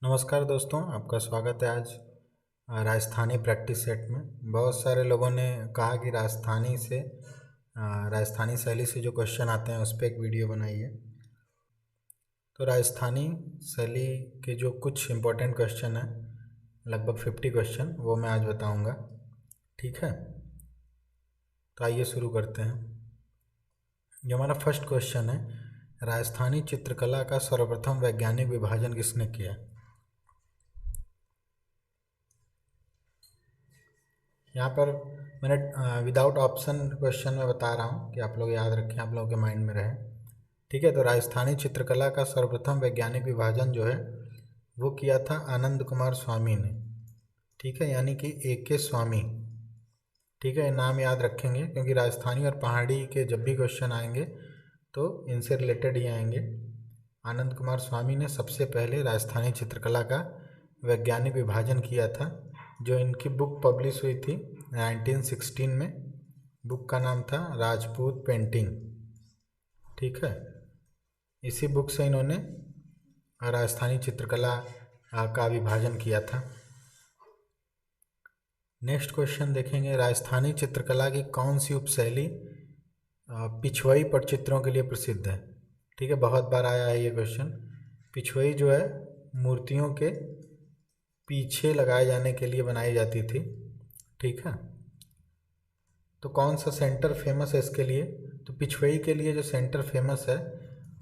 नमस्कार दोस्तों, आपका स्वागत है आज राजस्थानी प्रैक्टिस सेट में। बहुत सारे लोगों ने कहा कि राजस्थानी शैली से जो क्वेश्चन आते हैं उस पर एक वीडियो बनाइए। तो राजस्थानी शैली के जो कुछ इम्पोर्टेंट क्वेश्चन हैं, लगभग 50 क्वेश्चन, वो मैं आज बताऊंगा। ठीक है, तो आइए शुरू करते हैं। जो हमारा फर्स्ट क्वेश्चन है, राजस्थानी चित्रकला का सर्वप्रथम वैज्ञानिक विभाजन किसने किया? यहाँ पर मैंने विदाउट ऑप्शन क्वेश्चन में बता रहा हूँ कि आप लोग याद रखें, आप लोगों के माइंड में रहे। ठीक है, तो राजस्थानी चित्रकला का सर्वप्रथम वैज्ञानिक विभाजन जो है वो किया था आनंद कुमार स्वामी ने। ठीक है, यानी कि A.K. स्वामी। ठीक है, नाम याद रखेंगे क्योंकि राजस्थानी और पहाड़ी के जब भी क्वेश्चन आएंगे तो इनसे रिलेटेड ही आएंगे। आनंद कुमार स्वामी ने सबसे पहले राजस्थानी चित्रकला का वैज्ञानिक विभाजन किया था। जो इनकी बुक पब्लिश हुई थी 1916 में, बुक का नाम था राजपूत पेंटिंग। ठीक है, इसी बुक से इन्होंने राजस्थानी चित्रकला का विभाजन किया था। नेक्स्ट क्वेश्चन देखेंगे, राजस्थानी चित्रकला की कौन सी उपशैली पिछवई पटचित्रों के लिए प्रसिद्ध है? ठीक है, बहुत बार आया है ये क्वेश्चन। पिछवई जो है मूर्तियों के पीछे लगाए जाने के लिए बनाई जाती थी। ठीक है, तो कौन सा सेंटर फेमस है इसके लिए? तो पिछवई के लिए जो सेंटर फेमस है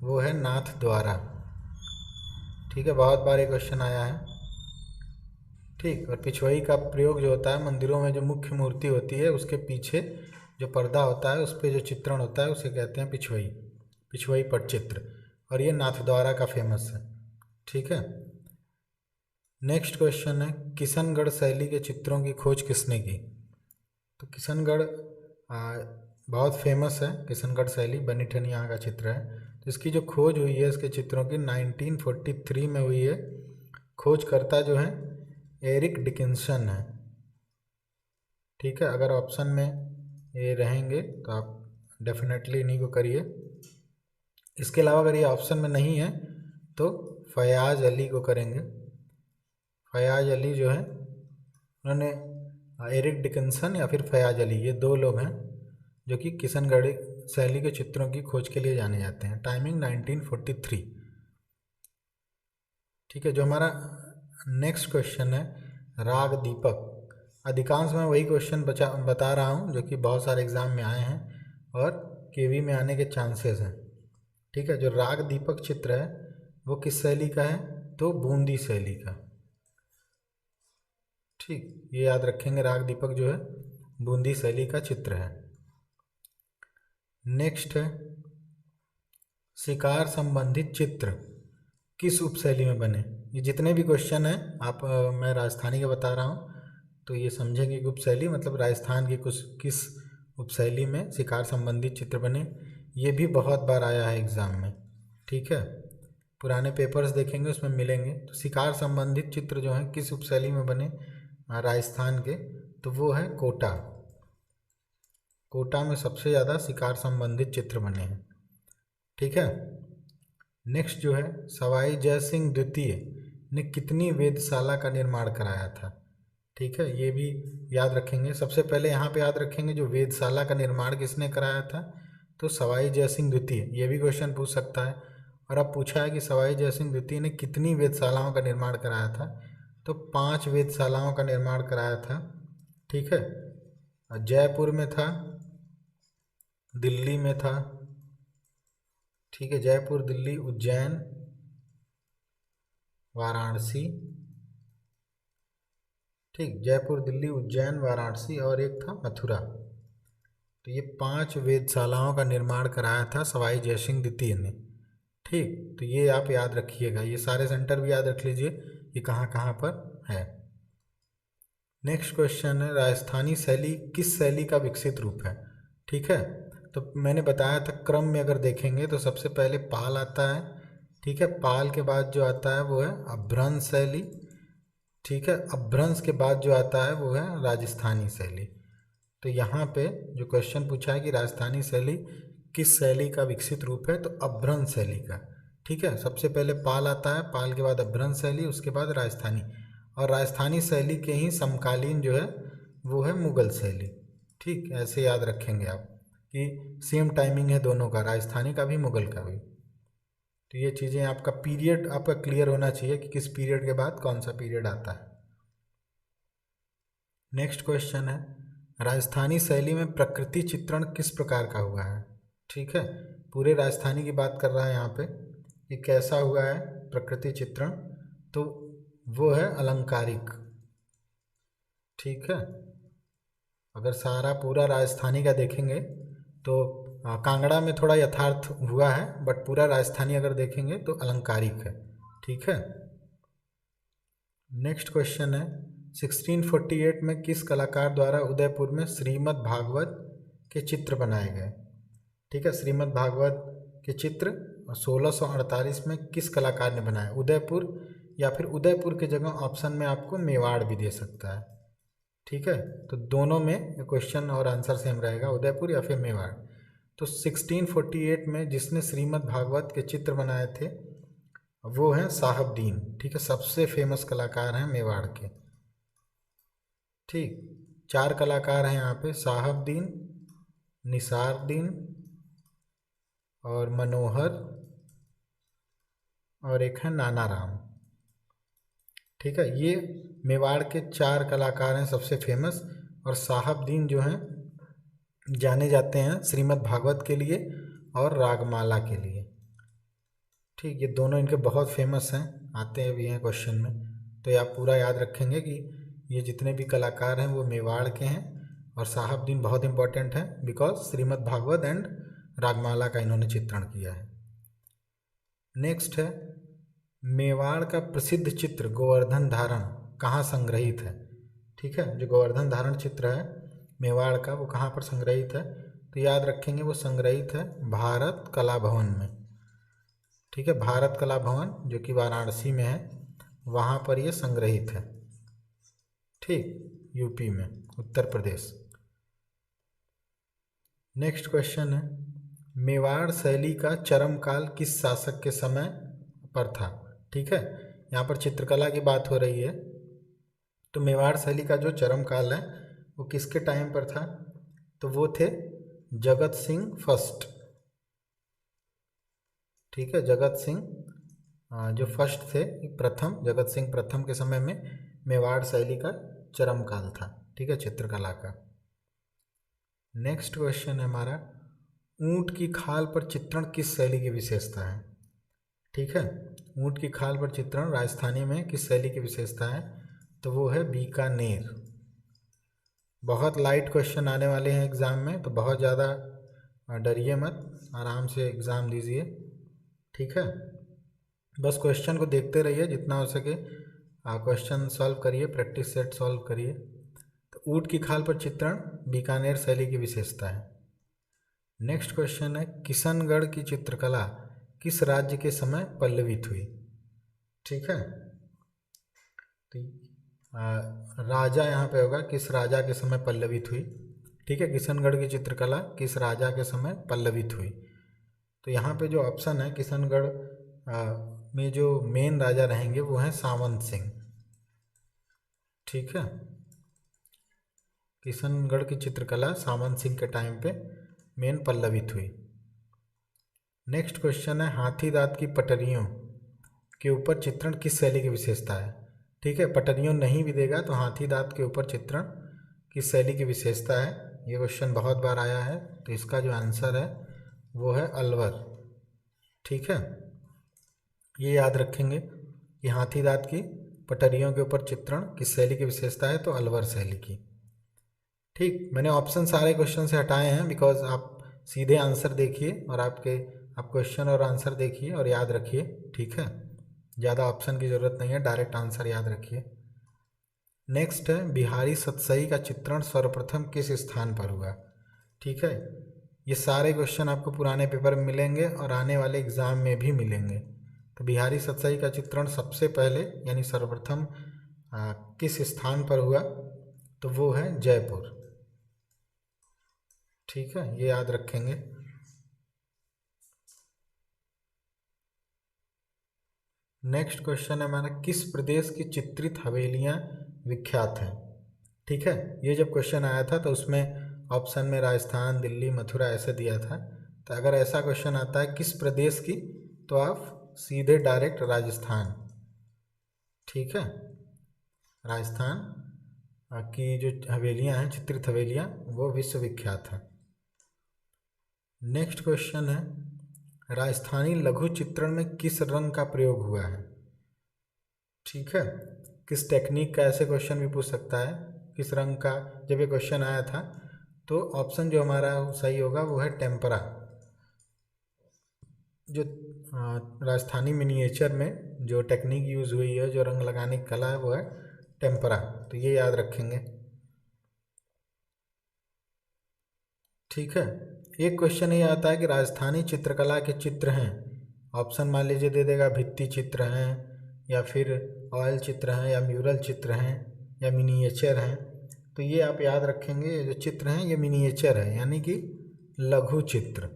वो है नाथ द्वारा। ठीक है, बहुत बार ये क्वेश्चन आया है। ठीक, और पिछवई का प्रयोग जो होता है मंदिरों में, जो मुख्य मूर्ति होती है उसके पीछे जो पर्दा होता है उस पर जो चित्रण होता है उसे कहते हैं पिछवई, पिछवई पटचित्र। और ये नाथद्वारा का फेमस है। ठीक है, नेक्स्ट क्वेश्चन है, किशनगढ़ शैली के चित्रों की खोज किसने की? तो किशनगढ़ बहुत फेमस है। किशनगढ़ शैली बनी ठनी यहाँ का चित्र है। तो इसकी जो खोज हुई है इसके चित्रों की 1943 में हुई है। खोजकर्ता जो है एरिक डिकिंसन है। ठीक है, अगर ऑप्शन में ये रहेंगे तो आप डेफिनेटली इन्हीं को करिए। इसके अलावा अगर ये ऑप्शन में नहीं है तो फयाज अली को करेंगे। फयाज अली जो है उन्होंने एरिक डिकिंसन या फिर फयाज अली, ये दो लोग हैं जो कि किशनगढ़ शैली के चित्रों की खोज के लिए जाने जाते हैं। टाइमिंग 1943। ठीक है, जो हमारा नेक्स्ट क्वेश्चन है, राग दीपक। अधिकांश मैं वही क्वेश्चन बता रहा हूँ जो कि बहुत सारे एग्जाम में आए हैं और केवी में आने के चांसेस हैं। ठीक है, जो राग दीपक चित्र है वो किस शैली का है? तो बूंदी शैली का। ठीक, ये याद रखेंगे, राग दीपक जो है बूंदी शैली का चित्र है। नेक्स्ट है, शिकार संबंधित चित्र किस उपशैली में बने? ये जितने भी क्वेश्चन हैं आप मैं राजस्थानी के बता रहा हूँ तो ये समझेंगे कि उपशैली मतलब राजस्थान की कुछ किस उपशैली में शिकार संबंधित चित्र बने। ये भी बहुत बार आया है एग्ज़ाम में। ठीक है, पुराने पेपर्स देखेंगे उसमें मिलेंगे। तो शिकार संबंधित चित्र जो हैं किस उपशैली में बने राजस्थान के? तो वो है कोटा। कोटा में सबसे ज़्यादा शिकार संबंधित चित्र बने हैं। ठीक है, नेक्स्ट जो है, सवाई जय सिंह द्वितीय ने कितनी वेधशाला का निर्माण कराया था? ठीक है, ये भी याद रखेंगे। सबसे पहले यहाँ पे याद रखेंगे जो वेधशाला का निर्माण किसने कराया था, तो सवाई जय सिंह द्वितीय। ये भी क्वेश्चन पूछ सकता है। और अब पूछा है कि सवाई जय सिंह द्वितीय ने कितनी वेधशालाओं का निर्माण कराया था? तो 5 वेधशालाओं का निर्माण कराया था। ठीक है, जयपुर में था, दिल्ली में था। ठीक है, जयपुर, दिल्ली, उज्जैन, वाराणसी। ठीक, जयपुर, दिल्ली, उज्जैन, वाराणसी और एक था मथुरा। तो ये 5 वेधशालाओं का निर्माण कराया था सवाई जयसिंह द्वितीय ने। ठीक, तो ये आप याद रखिएगा, ये सारे सेंटर भी याद रख लीजिए ये कहाँ कहाँ पर है। नेक्स्ट क्वेश्चन है, राजस्थानी शैली किस शैली का विकसित रूप है? ठीक है, तो मैंने बताया था क्रम में अगर देखेंगे तो सबसे पहले पाल आता है। ठीक है, पाल के बाद जो आता है वो है अभ्रंश शैली। ठीक है, अभ्रंश के बाद जो आता है वो है राजस्थानी शैली। तो यहाँ पे जो क्वेश्चन पूछा है कि राजस्थानी शैली किस शैली का विकसित रूप है, तो अभ्रंश शैली का। ठीक है, सबसे पहले पाल आता है, पाल के बाद अपभ्रंश शैली, उसके बाद राजस्थानी, और राजस्थानी शैली के ही समकालीन जो है वो है मुगल शैली। ठीक, ऐसे याद रखेंगे आप कि सेम टाइमिंग है दोनों का, राजस्थानी का भी मुगल का भी। तो ये चीज़ें आपका पीरियड आपका क्लियर होना चाहिए कि किस पीरियड के बाद कौन सा पीरियड आता है। नेक्स्ट क्वेश्चन है, राजस्थानी शैली में प्रकृति चित्रण किस प्रकार का हुआ है। ठीक है, पूरे राजस्थानी की बात कर रहा है यहाँ पे कि कैसा हुआ है प्रकृति चित्रण, तो वो है अलंकारिक। ठीक है, अगर सारा पूरा राजस्थानी का देखेंगे तो कांगड़ा में थोड़ा यथार्थ हुआ है, बट पूरा राजस्थानी अगर देखेंगे तो अलंकारिक है। ठीक है, नेक्स्ट क्वेश्चन है, 1648 में किस कलाकार द्वारा उदयपुर में श्रीमद् भागवत के चित्र बनाए गए। ठीक है, श्रीमद् भागवत के चित्र 1648 में किस कलाकार ने बनाया, उदयपुर या फिर उदयपुर के जगह ऑप्शन में आपको मेवाड़ भी दे सकता है। ठीक है, तो दोनों में क्वेश्चन और आंसर सेम रहेगा, उदयपुर या फिर मेवाड़। तो 1648 में जिसने श्रीमद् भागवत के चित्र बनाए थे वो हैं साहबदीन। ठीक है, सबसे फेमस कलाकार हैं मेवाड़ के। ठीक, 4 कलाकार हैं यहाँ पे, साहबदीन, निसारदीन और मनोहर और एक है नाना राम। ठीक है, ये मेवाड़ के 4 कलाकार हैं सबसे फेमस, और साहबदीन जो हैं जाने जाते हैं श्रीमद् भागवत के लिए और रागमाला के लिए। ठीक, ये दोनों इनके बहुत फेमस हैं, आते भी हैं क्वेश्चन में, तो ये आप पूरा याद रखेंगे कि ये जितने भी कलाकार हैं वो मेवाड़ के हैं, और साहबदीन बहुत इंपॉर्टेंट है बिकॉज श्रीमद् भागवत एंड रागमाला का इन्होंने चित्रण किया है। नेक्स्ट है, मेवाड़ का प्रसिद्ध चित्र गोवर्धन धारण कहाँ संग्रहित है। ठीक है, जो गोवर्धन धारण चित्र है मेवाड़ का वो कहाँ पर संग्रहित है, तो याद रखेंगे वो संग्रहित है भारत कला भवन में। ठीक है, भारत कला भवन जो कि वाराणसी में है, वहाँ पर ये संग्रहित है। ठीक, यूपी में, उत्तर प्रदेश। नेक्स्ट क्वेश्चन है, मेवाड़ शैली का चरम काल किस शासक के समय पर था। ठीक है, यहाँ पर चित्रकला की बात हो रही है, तो मेवाड़ शैली का जो चरम काल है वो किसके टाइम पर था, तो वो थे जगत सिंह फर्स्ट। ठीक है, जगत सिंह जो फर्स्ट थे, प्रथम, जगत सिंह प्रथम के समय में मेवाड़ शैली का चरम काल था। ठीक है, चित्रकला का। नेक्स्ट क्वेश्चन है हमारा, ऊंट की खाल पर चित्रण किस शैली की विशेषता है। ठीक है, ऊंट की खाल पर चित्रण राजस्थानी में किस शैली की विशेषता है, तो वो है बीकानेर। बहुत लाइट क्वेश्चन आने वाले हैं एग्ज़ाम में, तो बहुत ज़्यादा डरिए मत, आराम से एग्ज़ाम दीजिए। ठीक है, बस क्वेश्चन को देखते रहिए, जितना हो सके क्वेश्चन सॉल्व करिए, प्रैक्टिस सेट सॉल्व करिए। तो ऊंट की खाल पर चित्रण बीकानेर शैली की विशेषता है। नेक्स्ट क्वेश्चन है, किशनगढ़ की चित्रकला किस राज्य के समय पल्लवित हुई। ठीक है, तो राजा यहाँ पे होगा, किस राजा के समय पल्लवित हुई। ठीक है, किशनगढ़ की चित्रकला किस राजा के समय पल्लवित हुई, तो यहाँ पे जो ऑप्शन है किशनगढ़ में जो मेन राजा रहेंगे वो हैं सावंत सिंह। ठीक है, किशनगढ़ की चित्रकला सावंत सिंह के टाइम पे मेन पल्लवित हुई। नेक्स्ट क्वेश्चन है, हाथी दांत की पटरियों के ऊपर चित्रण किस शैली की विशेषता है। ठीक है, पटरियों नहीं भी देगा तो हाथी दांत के ऊपर चित्रण किस शैली की विशेषता है, ये क्वेश्चन बहुत बार आया है, तो इसका जो आंसर है वो है अलवर। ठीक है, ये याद रखेंगे कि हाथी दांत की पटरियों के ऊपर चित्रण किस शैली की विशेषता है, तो अलवर शैली की। ठीक, मैंने ऑप्शन सारे क्वेश्चन से हटाए हैं बिकॉज आप सीधे आंसर देखिए और आप क्वेश्चन और आंसर देखिए और याद रखिए। ठीक है, ज़्यादा ऑप्शन की ज़रूरत नहीं है, डायरेक्ट आंसर याद रखिए। नेक्स्ट है, बिहारी सतसई का चित्रण सर्वप्रथम किस स्थान पर हुआ। ठीक है, ये सारे क्वेश्चन आपको पुराने पेपर में मिलेंगे और आने वाले एग्ज़ाम में भी मिलेंगे। तो बिहारी सतसई का चित्रण सबसे पहले यानी सर्वप्रथम किस स्थान पर हुआ, तो वो है जयपुर। ठीक है, ये याद रखेंगे। नेक्स्ट क्वेश्चन है हमारा, किस प्रदेश की चित्रित हवेलियाँ विख्यात हैं? ठीक है, ये जब क्वेश्चन आया था तो उसमें ऑप्शन में राजस्थान, दिल्ली, मथुरा ऐसे दिया था। तो अगर ऐसा क्वेश्चन आता है किस प्रदेश की, तो आप सीधे डायरेक्ट राजस्थान, ठीक है, राजस्थान की जो हवेलियाँ हैं, चित्रित हवेलियाँ, वो विश्वविख्यात हैं। नेक्स्ट क्वेश्चन है, राजस्थानी लघु चित्रण में किस रंग का प्रयोग हुआ है? ठीक है, किस टेक्निक का, ऐसे क्वेश्चन भी पूछ सकता है, किस रंग का। जब ये क्वेश्चन आया था तो ऑप्शन जो हमारा सही होगा वो है टेम्परा। जो राजस्थानी मिनिएचर में जो टेक्निक यूज़ हुई है, जो रंग लगाने की कला है, वो है टेम्परा। तो ये याद रखेंगे। ठीक है, एक क्वेश्चन ये आता है कि राजस्थानी चित्रकला के चित्र हैं, ऑप्शन मान लीजिए दे देगा, भित्ति चित्र हैं, या फिर ऑयल चित्र हैं, या म्यूरल चित्र हैं, या मिनिएचर हैं। तो ये आप याद रखेंगे, ये जो चित्र हैं ये मिनिएचर है, यानी कि लघु चित्र।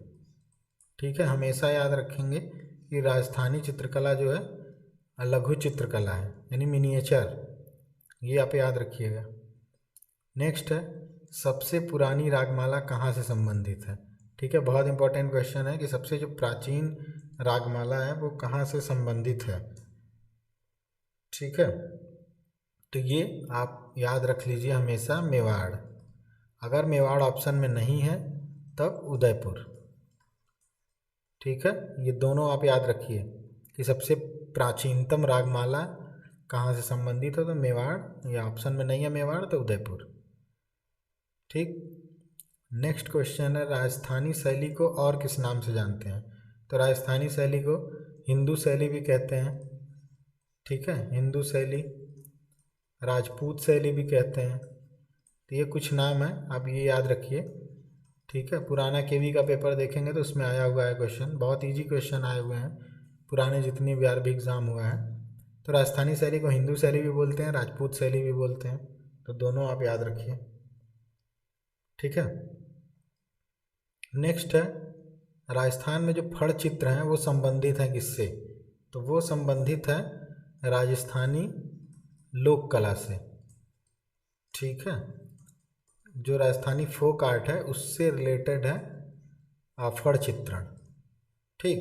ठीक है, हमेशा याद रखेंगे कि राजस्थानी चित्रकला जो है लघु चित्रकला है, यानी मिनिएचर। ये आप याद रखिएगा। नेक्स्ट है, सबसे पुरानी रागमाला कहाँ से संबंधित है? ठीक है, बहुत इंपॉर्टेंट क्वेश्चन है कि सबसे जो प्राचीन रागमाला है वो कहाँ से संबंधित है। ठीक है, तो ये आप याद रख लीजिए हमेशा, मेवाड़। अगर मेवाड़ ऑप्शन में नहीं है तब उदयपुर। ठीक है, ये दोनों आप याद रखिए कि सबसे प्राचीनतम रागमाला कहाँ से संबंधित हो, तो मेवाड़, या ऑप्शन में नहीं है मेवाड़ तो उदयपुर। ठीक, नेक्स्ट क्वेश्चन है, राजस्थानी शैली को और किस नाम से जानते हैं? तो राजस्थानी शैली को हिंदू शैली भी कहते हैं। ठीक है, हिंदू शैली, राजपूत शैली भी कहते हैं। तो ये कुछ नाम है, आप ये याद रखिए। ठीक है, पुराना केवी का पेपर देखेंगे तो उसमें आया हुआ है क्वेश्चन, बहुत इजी क्वेश्चन आए हुए हैं पुराने जितनी भी आरबी एग्ज़ाम हुआ है। तो राजस्थानी शैली को हिंदू शैली भी बोलते हैं, राजपूत शैली भी बोलते हैं, तो दोनों आप याद रखिए। ठीक है, नेक्स्ट है, राजस्थान में जो फड़ चित्र हैं वो संबंधित हैं किससे? तो वो संबंधित है राजस्थानी लोक कला से। ठीक है, जो राजस्थानी फोक आर्ट है उससे रिलेटेड है फड़ चित्रण। ठीक,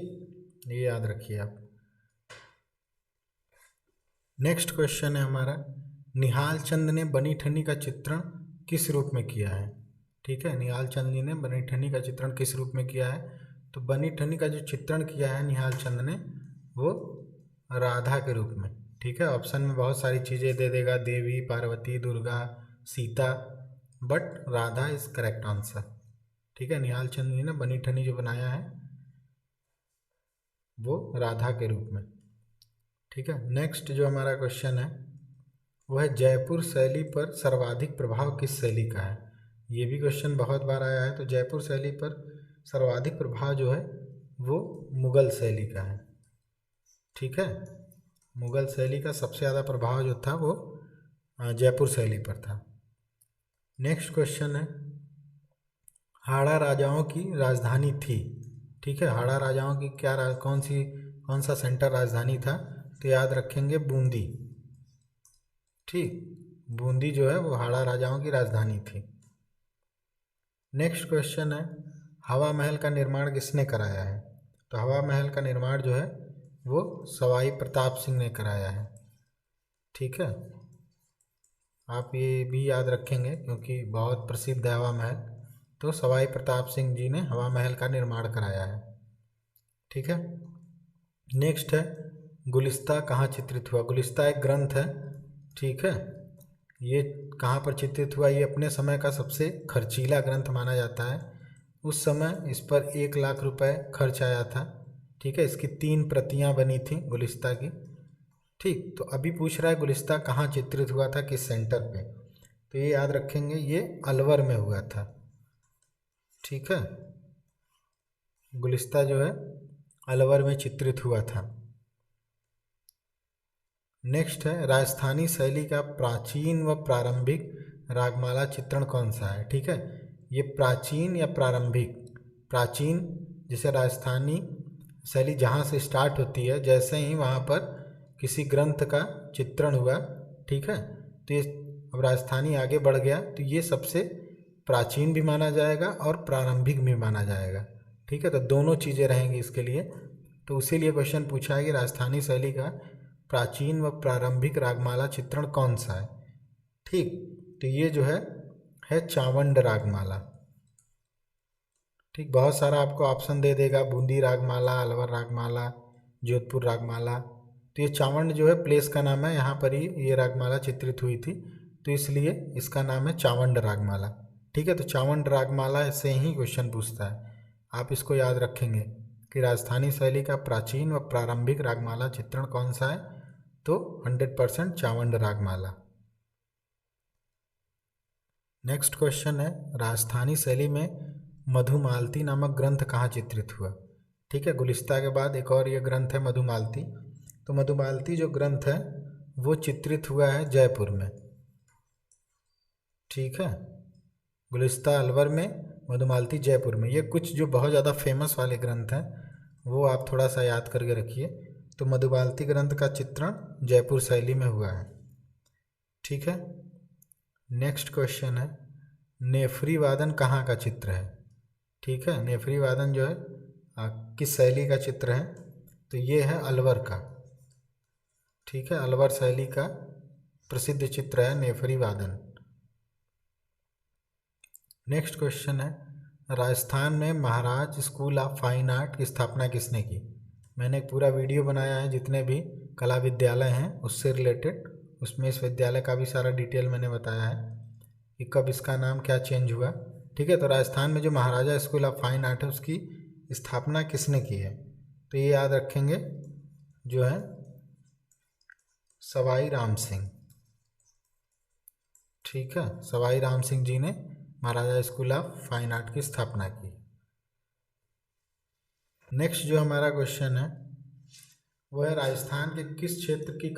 ये याद रखिए आप। नेक्स्ट क्वेश्चन है हमारा, निहाल चंद ने बनी ठनी का चित्रण किस रूप में किया है? ठीक है, निहाल चंद जी ने बनी ठनी का चित्रण किस रूप में किया है? तो बनी ठनी का जो चित्रण किया है निहाल चंद ने, वो राधा के रूप में। ठीक है, ऑप्शन में बहुत सारी चीज़ें दे देगा, Devi, Parvati, Durga, Sita, but Radha is correct answer. ठीक है, निहाल चंद जी ने बनी ठनी जो बनाया है वो राधा के रूप में। ठीक है, नेक्स्ट जो हमारा क्वेश्चन है वो है, जयपुर शैली पर सर्वाधिक प्रभाव किस शैली का है? ये भी क्वेश्चन बहुत बार आया है। तो जयपुर शैली पर सर्वाधिक प्रभाव जो है वो मुग़ल शैली का है। ठीक है, मुग़ल शैली का सबसे ज़्यादा प्रभाव जो था वो जयपुर शैली पर था। नेक्स्ट क्वेश्चन है, हाड़ा राजाओं की राजधानी थी। ठीक है, हाड़ा राजाओं की कौन सा सेंटर राजधानी था? तो याद रखेंगे बूंदी। ठीक, बूंदी जो है वो हाड़ा राजाओं की राजधानी थी। नेक्स्ट क्वेश्चन है, हवा महल का निर्माण किसने कराया है? तो हवा महल का निर्माण जो है वो सवाई प्रताप सिंह ने कराया है। ठीक है, आप ये भी याद रखेंगे क्योंकि बहुत प्रसिद्ध है हवा महल। तो सवाई प्रताप सिंह जी ने हवा महल का निर्माण कराया है। ठीक है, नेक्स्ट है, गुलिस्ता कहाँ चित्रित हुआ? गुलिस्ता एक ग्रंथ है। ठीक है, ये कहाँ पर चित्रित हुआ? ये अपने समय का सबसे खर्चीला ग्रंथ माना जाता है। उस समय इस पर 1 लाख रुपए खर्च आया था। ठीक है, इसकी 3 प्रतियां बनी थी गुलिस्ता की। ठीक, तो अभी पूछ रहा है गुलिस्ता कहाँ चित्रित हुआ था, किस सेंटर पे? तो ये याद रखेंगे, ये अलवर में हुआ था। ठीक है, गुलिस्ता जो है अलवर में चित्रित हुआ था। नेक्स्ट है, राजस्थानी शैली का प्राचीन व प्रारंभिक रागमाला चित्रण कौन सा है? ठीक है, ये प्राचीन या प्रारंभिक, प्राचीन जैसे राजस्थानी शैली जहाँ से स्टार्ट होती है, जैसे ही वहाँ पर किसी ग्रंथ का चित्रण हुआ, ठीक है। तो ये अब राजस्थानी आगे बढ़ गया तो ये सबसे प्राचीन भी माना जाएगा और प्रारंभिक भी माना जाएगा, ठीक है। तो दोनों चीज़ें रहेंगी इसके लिए। तो उसी लिए क्वेश्चन पूछा है कि राजस्थानी शैली का प्राचीन व प्रारंभिक रागमाला चित्रण कौन सा है, ठीक। तो ये जो है चावंड रागमाला, ठीक। बहुत सारा आपको ऑप्शन दे देगा, बूंदी रागमाला, अलवर रागमाला, जोधपुर रागमाला। तो ये चावंड जो है प्लेस का नाम है, यहाँ पर ही ये रागमाला चित्रित हुई थी, तो इसलिए इसका नाम है चावंड रागमाला, ठीक है। तो चावंड रागमाला से ही क्वेश्चन पूछता है, आप इसको याद रखेंगे कि राजस्थानी शैली का प्राचीन व प्रारंभिक रागमाला चित्रण कौन सा है, तो 100% चावंड रागमाला। नेक्स्ट क्वेश्चन है, राजस्थानी शैली में मधुमालती नामक ग्रंथ कहाँ चित्रित हुआ, ठीक है। गुलिस्ता के बाद एक और ये ग्रंथ है मधुमालती। तो मधुमालती जो ग्रंथ है वो चित्रित हुआ है जयपुर में, ठीक है। गुलिस्ता अलवर में, मधुमालती जयपुर में। ये कुछ जो बहुत ज़्यादा फेमस वाले ग्रंथ हैं वो आप थोड़ा सा याद करके रखिए। तो मधुमालती ग्रंथ का चित्रण जयपुर शैली में हुआ है, ठीक है। नेक्स्ट क्वेश्चन है, नेफरी वादन कहाँ का चित्र है, ठीक है। नेफरी वादन जो है किस शैली का चित्र है, तो ये है अलवर का, ठीक है। अलवर शैली का प्रसिद्ध चित्र है नेफरी वादन। नेक्स्ट क्वेश्चन है, राजस्थान में महाराज स्कूल ऑफ फाइन आर्ट की स्थापना किसने की। मैंने एक पूरा वीडियो बनाया है जितने भी कला विद्यालय हैं उससे रिलेटेड, उसमें इस विद्यालय का भी सारा डिटेल मैंने बताया है कि कब इसका नाम क्या चेंज हुआ, ठीक है। तो राजस्थान में जो महाराजा स्कूल ऑफ फाइन आर्ट है उसकी स्थापना किसने की है, तो ये याद रखेंगे जो है सवाई राम सिंह, ठीक है। सवाई राम सिंह जी ने महाराजा स्कूल ऑफ फाइन आर्ट की स्थापना की। नेक्स्ट जो हमारा क्वेश्चन है वो है, राजस्थान के किस क्षेत्र की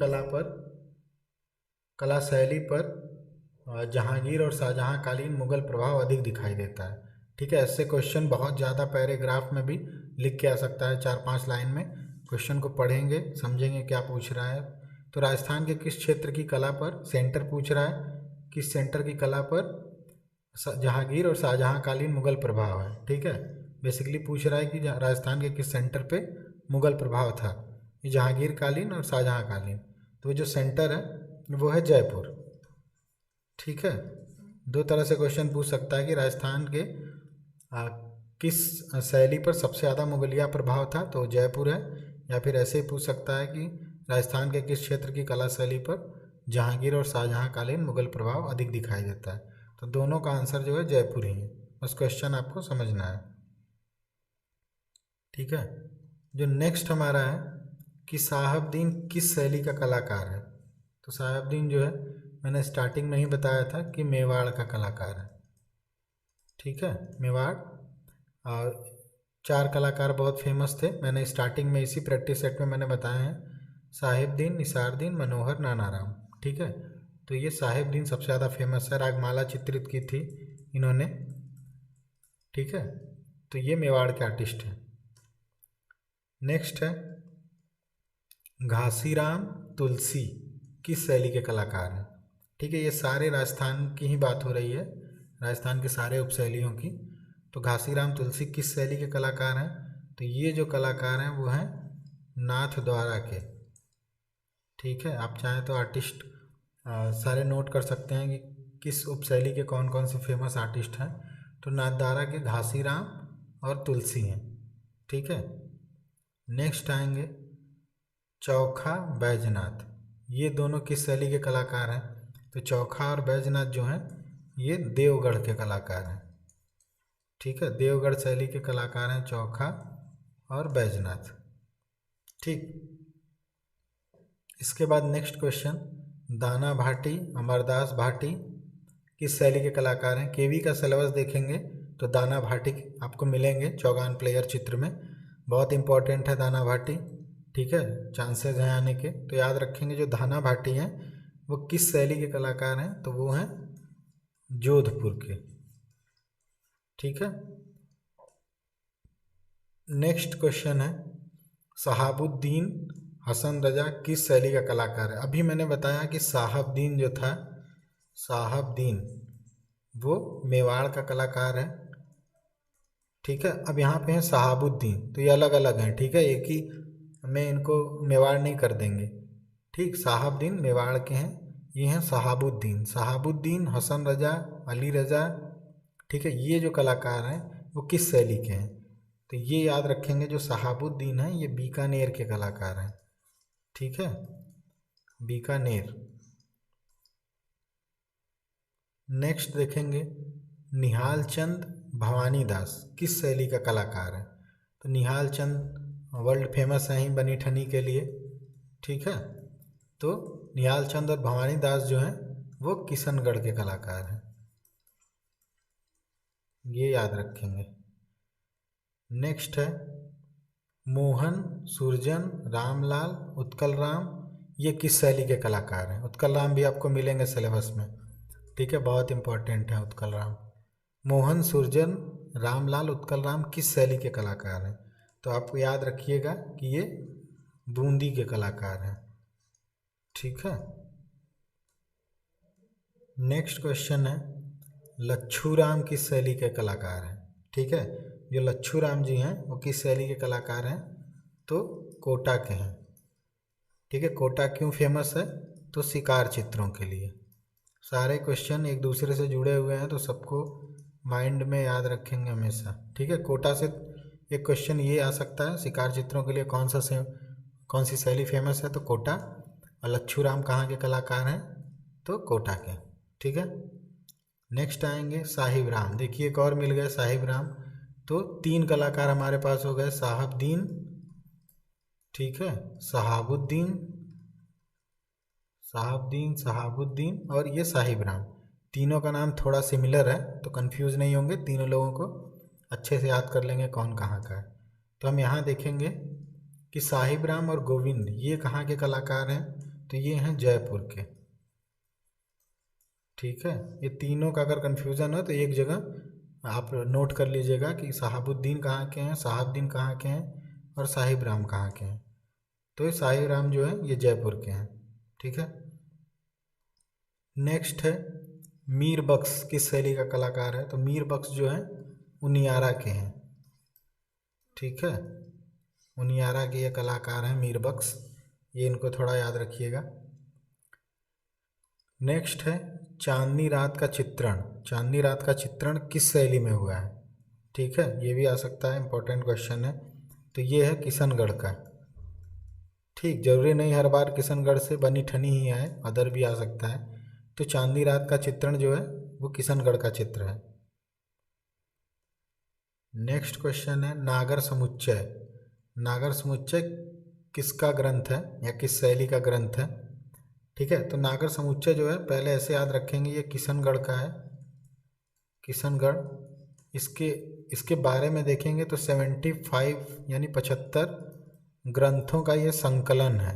कला शैली पर जहांगीर और शाहजहां कालीन मुगल प्रभाव अधिक दिखाई देता है, ठीक है। ऐसे क्वेश्चन बहुत ज़्यादा पैराग्राफ में भी लिख के आ सकता है, 4-5 लाइन में। क्वेश्चन को पढ़ेंगे समझेंगे क्या पूछ रहा है। तो राजस्थान के किस क्षेत्र की कला पर, सेंटर पूछ रहा है, किस सेंटर की कला पर जहांगीर और शाहजहां कालीन मुगल प्रभाव है, ठीक है। बेसिकली पूछ रहा है कि राजस्थान के किस सेंटर पे मुगल प्रभाव था, ये जहांगीर कालीन और शाहजहां कालीन। तो जो सेंटर है वो है जयपुर, ठीक है। दो तरह से क्वेश्चन पूछ सकता है कि राजस्थान के किस शैली पर सबसे ज़्यादा मुगलिया प्रभाव था, तो जयपुर है। या फिर ऐसे ही पूछ सकता है कि राजस्थान के किस क्षेत्र की कला शैली पर जहांगीर और शाहजहां कालीन मुगल प्रभाव अधिक दिखाई देता है। तो दोनों का आंसर जो है जयपुर ही है, बस क्वेश्चन आपको समझना है, ठीक है। जो नेक्स्ट हमारा है कि साहबदीन किस शैली का कलाकार है, तो साहबदीन जो है मैंने स्टार्टिंग में ही बताया था कि मेवाड़ का कलाकार है, ठीक है। मेवाड़ 4 कलाकार बहुत फेमस थे, मैंने स्टार्टिंग में इसी प्रैक्टिस सेट में मैंने बताए हैं, साहिबदीन, निसारदीन, मनोहर, नानाराम, ठीक है। तो ये साहिबदीन सबसे ज़्यादा फेमस है, रागमाला चित्रित की थी इन्होंने, ठीक है। तो ये मेवाड़ के आर्टिस्ट हैं। नेक्स्ट है, घासीराम तुलसी किस शैली के कलाकार हैं, ठीक है। ये सारे राजस्थान की ही बात हो रही है, राजस्थान के सारे उपशैलियों की। तो घासीराम तुलसी किस शैली के कलाकार हैं, तो ये जो कलाकार हैं वो हैं नाथ द्वारा के, ठीक है। आप चाहें तो आर्टिस्ट सारे नोट कर सकते हैं कि किस उपशैली के कौन कौन से फेमस आर्टिस्ट हैं। तो नाथद्वारा के घासीराम और तुलसी हैं, ठीक है। नेक्स्ट आएंगे चौखा बैजनाथ, ये दोनों किस शैली के कलाकार हैं, तो चौखा और बैजनाथ जो हैं ये देवगढ़ के कलाकार हैं, ठीक है। देवगढ़ शैली के कलाकार हैं चौखा और बैजनाथ, ठीक। इसके बाद नेक्स्ट क्वेश्चन, दाना भाटी, अमरदास भाटी किस शैली के कलाकार हैं। केवी का सिलेबस देखेंगे तो दाना भाटी आपको मिलेंगे चौगान प्लेयर चित्र में, बहुत इंपॉर्टेंट है दाना भाटी, ठीक है। चांसेस हैं आने के, तो याद रखेंगे जो दाना भाटी हैं वो किस शैली के कलाकार हैं, तो वो हैं जोधपुर के, ठीक है। नेक्स्ट क्वेश्चन है, शहाबुद्दीन हसन रजा किस शैली का कलाकार है? अभी मैंने बताया कि साहबदीन जो था, साहबदीन वो मेवाड़ का कलाकार है। ठीक है, अब यहाँ पे है शहाबुद्दीन, तो ये अलग अलग हैं। ठीक है, एक ही में इनको मेवाड़ नहीं कर देंगे। ठीक, साहबदीन मेवाड़ के हैं, ये हैं शहाबुद्दीन। शहाबुद्दीन, हसन रजा, अली रजा। ठीक है, ये जो कलाकार हैं वो किस शैली के हैं? तो ये याद रखेंगे, जो शहाबुद्दीन है ये बीकानेर के कलाकार हैं। ठीक है, बीकानेर। नेक्स्ट देखेंगे, निहाल चंद भवानी दास किस शैली का कलाकार है? तो निहाल चंद वर्ल्ड फेमस हैं ही बनी ठनी के लिए। ठीक है, तो निहाल चंद और भवानी दास जो हैं वो किशनगढ़ के कलाकार हैं, ये याद रखेंगे। नेक्स्ट है मोहन, सुरजन, रामलाल, उत्कल राम, ये किस शैली के कलाकार हैं? उत्कल राम भी आपको मिलेंगे सिलेबस में। ठीक है, बहुत इंपॉर्टेंट है उत्कल राम। मोहन, सुरजन, रामलाल, उत्कल राम किस शैली के कलाकार हैं? तो आपको याद रखिएगा कि ये बूंदी के कलाकार हैं। ठीक है, नेक्स्ट क्वेश्चन है लच्छू राम किस शैली के कलाकार हैं? ठीक है, जो लच्छू राम जी हैं वो किस शैली के कलाकार हैं? तो कोटा के हैं। ठीक है, कोटा क्यों फेमस है? तो शिकार चित्रों के लिए। सारे क्वेश्चन एक दूसरे से जुड़े हुए हैं, तो सबको माइंड में याद रखेंगे हमेशा। ठीक है, कोटा से एक क्वेश्चन ये आ सकता है, शिकार चित्रों के लिए कौन सी शैली फेमस है? तो कोटा। और लच्छू राम कहाँ के कलाकार हैं? तो कोटा के। ठीक है, नेक्स्ट आएंगे साहिब राम। देखिए एक और मिल गए साहिब राम, तो 3 कलाकार हमारे पास हो गए, साहबदीन, ठीक है, शहाबुद्दीन, शहाबुद्दीन और ये साहिब राम। तीनों का नाम थोड़ा सिमिलर है, तो कंफ्यूज नहीं होंगे, तीनों लोगों को अच्छे से याद कर लेंगे कौन कहाँ का है। तो हम यहाँ देखेंगे कि साहिब राम और गोविंद ये कहाँ के कलाकार हैं? तो ये हैं जयपुर के। ठीक है, ये तीनों का अगर कन्फ्यूज़न हो तो एक जगह आप नोट कर लीजिएगा कि शहाबुद्दीन कहाँ के हैं, साहबदीन कहाँ के हैं और साहिब राम कहाँ के हैं। तो ये साहिब राम जो है ये जयपुर के हैं। ठीक है, नेक्स्ट है मीर बख्श किस शैली का कलाकार है? तो मीर बख्श जो है उनियारा के हैं। ठीक है, उनियारा के ये कलाकार हैं मीर बख्श, ये इनको थोड़ा याद रखिएगा। नेक्स्ट है चांदनी रात का चित्रण। चांदनी रात का चित्रण किस शैली में हुआ है? ठीक है, ये भी आ सकता है, इंपॉर्टेंट क्वेश्चन है। तो ये है किशनगढ़ का। ठीक, जरूरी नहीं हर बार किशनगढ़ से बनी ठनी ही आए, अदर भी आ सकता है। तो चांदनी रात का चित्रण जो है वो किशनगढ़ का चित्र है। नेक्स्ट क्वेश्चन है नागर समुच्चय। नागर समुच्चय किसका ग्रंथ है या किस शैली का ग्रंथ है? ठीक है, तो नागर समुच्चय जो है पहले ऐसे याद रखेंगे, ये किशनगढ़ का है, किशनगढ़। इसके बारे में देखेंगे तो 75 यानी 75 ग्रंथों का ये संकलन है।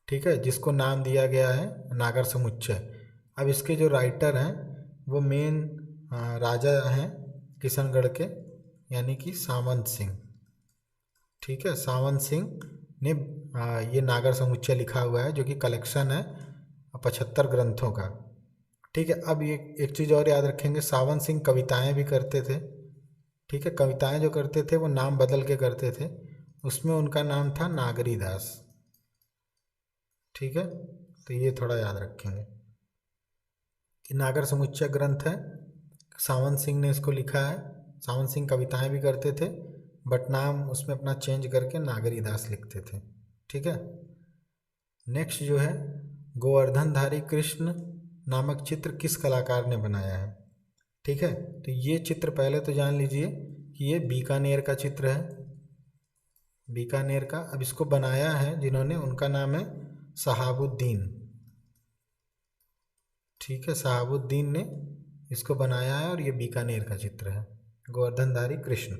ठीक है, जिसको नाम दिया गया है नागर समुच्चय। अब इसके जो राइटर हैं वो मेन राजा हैं किशनगढ़ के, यानी कि सावंत सिंह। ठीक है, सावंत सिंह ने ये नागर समुच्चय लिखा हुआ है, जो कि कलेक्शन है 75 ग्रंथों का। ठीक है, अब ये एक चीज़ और याद रखेंगे, सावंत सिंह कविताएं भी करते थे। ठीक है, कविताएं जो करते थे वो नाम बदल के करते थे, उसमें उनका नाम था नागरी दास। ठीक है, तो ये थोड़ा याद रखेंगे कि नागर समुच्चय ग्रंथ है, सावंत सिंह ने इसको लिखा है। सावंत सिंह कविताएं भी करते थे, बट नाम उसमें अपना चेंज करके नागरी दास लिखते थे। ठीक है, नेक्स्ट जो है गोवर्धनधारी कृष्ण नामक चित्र किस कलाकार ने बनाया है? ठीक है, तो ये चित्र पहले तो जान लीजिए कि ये बीकानेर का चित्र है, बीकानेर का। अब इसको बनाया है जिन्होंने, उनका नाम है शहाबुद्दीन। ठीक है, शहाबुद्दीन ने इसको बनाया है और ये बीकानेर का चित्र है, गोवर्धनधारी कृष्ण।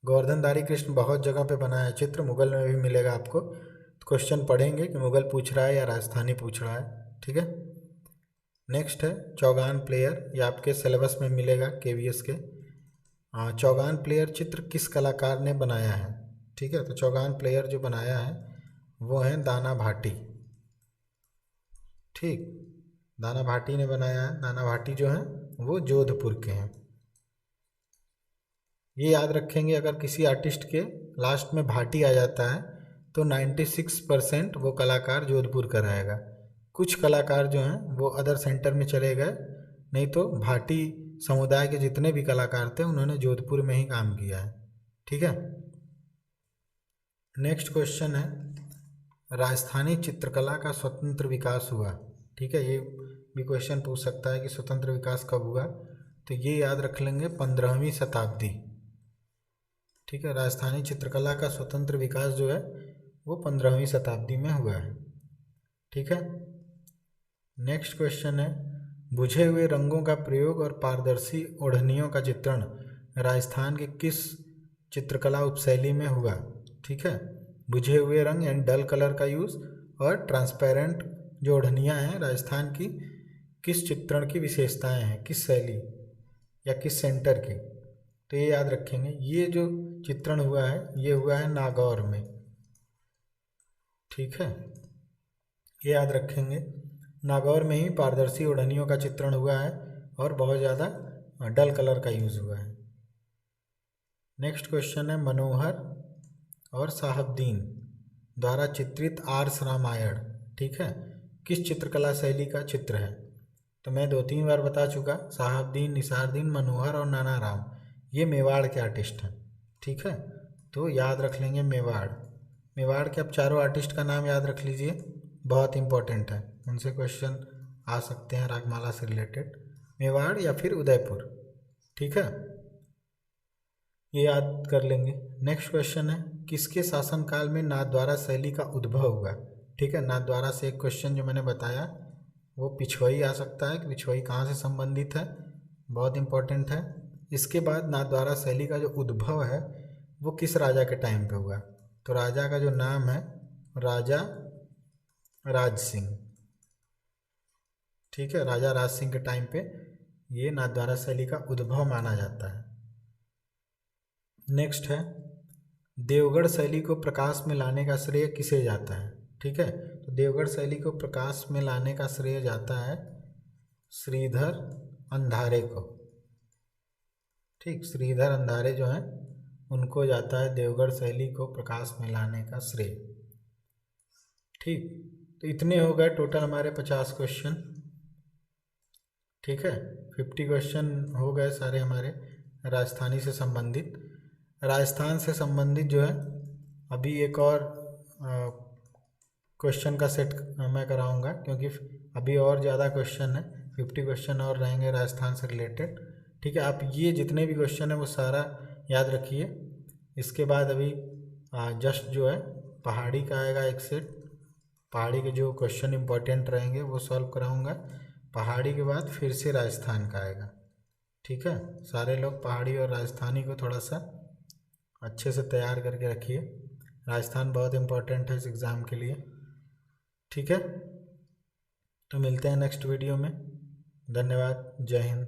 गोवर्धनधारी कृष्ण बहुत जगह पे बना है चित्र, मुगल में भी मिलेगा आपको। तो क्वेश्चन पढ़ेंगे कि मुगल पूछ रहा है या राजस्थानी पूछ रहा है। ठीक है, नेक्स्ट है चौगान प्लेयर, ये आपके सिलेबस में मिलेगा KVS के। चौगान प्लेयर चित्र किस कलाकार ने बनाया है? ठीक है, तो चौगान प्लेयर जो बनाया है वो हैं दाना भाटी। ठीक, दाना भाटी ने बनाया है। दाना भाटी जो है वो जोधपुर के हैं। ये याद रखेंगे, अगर किसी आर्टिस्ट के लास्ट में भाटी आ जाता है तो 96% वो कलाकार जोधपुर का रहेगा। कुछ कलाकार जो हैं वो अदर सेंटर में चले गए, नहीं तो भाटी समुदाय के जितने भी कलाकार थे उन्होंने जोधपुर में ही काम किया है। ठीक है। नेक्स्ट क्वेश्चन है, राजस्थानी चित्रकला का स्वतंत्र विकास हुआ। ठीक है, ये भी क्वेश्चन पूछ सकता है कि स्वतंत्र विकास कब हुआ, तो ये याद रख लेंगे 15वीं शताब्दी। ठीक है, राजस्थानी चित्रकला का स्वतंत्र विकास जो है वो 15वीं शताब्दी में हुआ है। ठीक है। नेक्स्ट क्वेश्चन है, बुझे हुए रंगों का प्रयोग और पारदर्शी ओढ़नियों का चित्रण राजस्थान के किस चित्रकला उपशैली में हुआ। ठीक है, बुझे हुए रंग यानी डल कलर का यूज़ और ट्रांसपेरेंट जो ओढ़नियाँ हैं राजस्थान की किस चित्रण की विशेषताएं हैं, किस शैली या किस सेंटर की, तो ये याद रखेंगे। ये जो चित्रण हुआ है ये हुआ है नागौर में। ठीक है, ये याद रखेंगे, नागौर में ही पारदर्शी ओढ़नियों का चित्रण हुआ है और बहुत ज़्यादा डल कलर का यूज़ हुआ है। नेक्स्ट क्वेश्चन है, मनोहर और साहबदीन द्वारा चित्रित आर्ष रामायण, ठीक है, किस चित्रकला शैली का चित्र है। तो मैं 2-3 बार बता चुका, साहबदीन, निसारदीन, मनोहर और नानाराम ये मेवाड़ के आर्टिस्ट हैं। ठीक है, तो याद रख लेंगे मेवाड़। मेवाड़ के अब चारों आर्टिस्ट का नाम याद रख लीजिए, बहुत इंपॉर्टेंट है, उनसे क्वेश्चन आ सकते हैं रागमाला से रिलेटेड। मेवाड़ या फिर उदयपुर। ठीक है, ये याद कर लेंगे। नेक्स्ट क्वेश्चन है, किसके शासनकाल में नाथद्वारा शैली का उद्भव हुआ। ठीक है, नाथद्वारा से एक क्वेश्चन जो मैंने बताया वो पिछवई आ सकता है कि पिछवई कहाँ से संबंधित है, बहुत इंपॉर्टेंट है। इसके बाद नाथद्वारा शैली का जो उद्भव है वो किस राजा के टाइम पे हुआ, तो राजा का जो नाम है राजा राज सिंह। ठीक है, राजा राज सिंह के टाइम पे ये नाथद्वारा शैली का उद्भव माना जाता है। नेक्स्ट है, देवगढ़ शैली को प्रकाश में लाने का श्रेय किसे जाता है। ठीक है, तो देवगढ़ शैली को प्रकाश में लाने का श्रेय जाता है श्रीधर अंधारे को। ठीक, श्रीधर अंधारे जो हैं उनको जाता है देवगढ़ शैली को प्रकाश में लाने का श्रेय। ठीक, तो इतने हो गए टोटल हमारे 50 क्वेश्चन। ठीक है, 50 क्वेश्चन हो गए सारे हमारे राजस्थानी से संबंधित। राजस्थान से संबंधित जो है अभी एक और क्वेश्चन का सेट मैं कराऊंगा, क्योंकि अभी और ज़्यादा क्वेश्चन है, 50 क्वेश्चन और रहेंगे राजस्थान से रिलेटेड। ठीक है, आप ये जितने भी क्वेश्चन है वो सारा याद रखिए। इसके बाद अभी जस्ट जो है पहाड़ी का आएगा एक सेट, पहाड़ी के जो क्वेश्चन इंपॉर्टेंट रहेंगे वो सॉल्व कराऊंगा। पहाड़ी के बाद फिर से राजस्थान का आएगा। ठीक है, सारे लोग पहाड़ी और राजस्थानी को थोड़ा सा अच्छे से तैयार करके रखिए, राजस्थान बहुत इंपॉर्टेंट है इस एग्ज़ाम के लिए। ठीक है, तो मिलते हैं नेक्स्ट वीडियो में। धन्यवाद, जय हिंद।